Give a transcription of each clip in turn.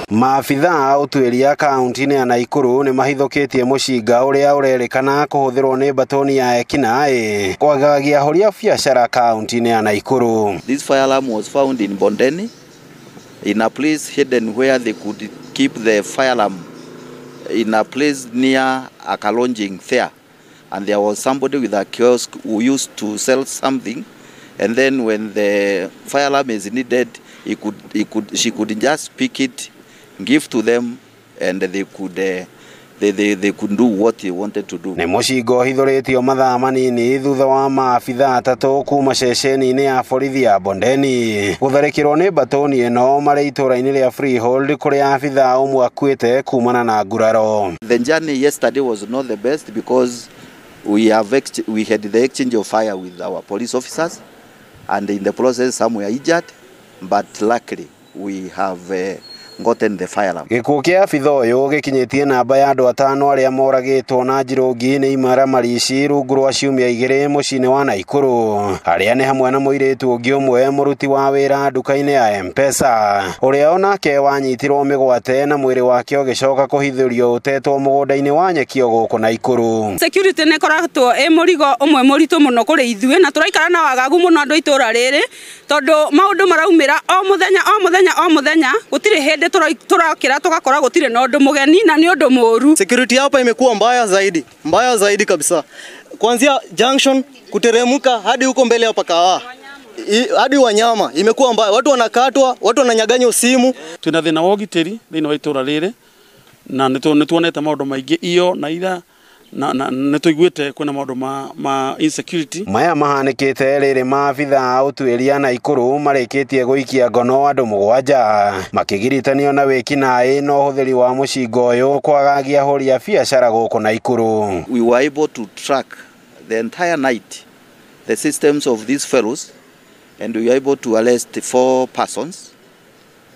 Maabitha utuĩria kaunti-inĩ ya Nakuru nĩ mahithũkĩtie mũcinga ũrĩa ũrerĩkana kũhũthĩrwo nĩ batoni ya ekinaĩ kwagagia horia biacara kaunti-inĩ ya Nakuru. This fire alarm was found in Bondeni, in a place hidden where they could keep the fire alarm in a place near a Kalonjing there. And there was somebody with a kiosk who used to sell something, and then when the fire alarm is needed, she could just pick it, give to them, and they could do what they wanted to do. Nĩ mũcinga ũhithũrĩtio mathaa manini thutha wa maabitha atatũ kuma ceceni-inĩ ya borithi ya Bondeni gũtharĩkĩrwo nĩ batoni ĩno marĩ itũra-inĩ rĩa Freehold kũrĩa abitha ũmwe akuĩte kumana na nguraro. The journey yesterday was not the best because we had the exchange of fire with our police officers, and in the process some were injured, but luckily we have gotten the fire alarm. Gĩkuũ kĩa abitha ũyũ gĩkinyĩtie namba ya andũ atano arĩa moragĩtwo na njirũngi nĩ imaramari ici rungu rwa ciumia 2 mũciĩ-inĩ wa Nakuru, arĩa nĩ hamwe na mũirĩtu ũngĩ ũmwe mũruti wa wĩra nduka-inĩ ya M-Pesa ũrĩa onake wanyitirwo mĩgwate na mwĩrĩ wake ũgĩcoka kũhithũrio ũtetwo mũgũnda-inĩ wa nyekio gũkũ Nakuru. Security nĩ koretwo mũrigo ũmwe mũritũ mũno kũrĩ ithuĩ na tũraikara na wagagu mũno andũ itũra rĩrĩ tondũ maũndũ maraumĩra o mũthenya gũtirĩ hĩndĩ turakira tugakora gutire na undu mugeni na ni undu moru. Security hapa imekuwa mbaya zaidi kabisa. Kuanzia junction kuteremka hadi huko mbele hapa Kawa. Hadi wanyama imekuwa mbaya. Watu wanakatwa, watu wananyaganywa simu. Tuna thina wa ũgitĩri thĩinĩ wa itũra rĩrĩ na nĩtuonete maũndũ maingĩ iyo na ira na nĩtũiguĩte kwĩna maũndũ ma insecurity. Maya mahanĩkĩte rĩrĩ maabitha ũtuĩria Nakuru marĩkĩtie gũikia ngono andũ 7 makĩgiritanio na wĩkinaĩ na ũhũthĩri wa mũcinga ũyũ kwagagia horia biacara gũkũ Nakuru. We were able to track the entire night the systems of these fellows, and we were able to arrest 4 persons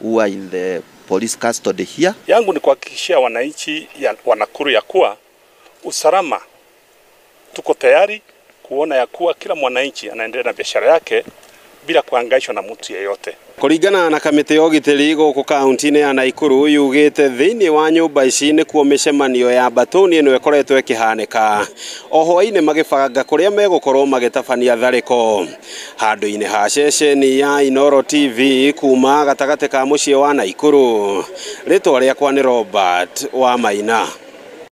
who are in the police custody here. Yangu ni kuhakikishia wananchi wa Nakuru ya kuwa usalama, tuko tayari kuona ya kuwa kila mwananchi anaendelea na biashara yake bila kuhangaishwa na mtu yeyote. Kũringana na kamĩtĩ ya ũgitĩri gũkũ kaunti-inĩ ya Nakuru yugĩte thĩinĩ wa nyũmba ici nĩ kuo mĩcemanio ya batoni ĩno ĩkoretwo ĩkĩhanĩka. O hwaĩ-inĩ magĩbanga kũrĩa megũkorwo magĩtabania tharĩko. Handũ-inĩ ha ceceni ya Inooro TV kuma gatagatĩ ka mũciĩ wa Nakuru. Rĩtwa rĩakwa nĩ Robert wa Maina.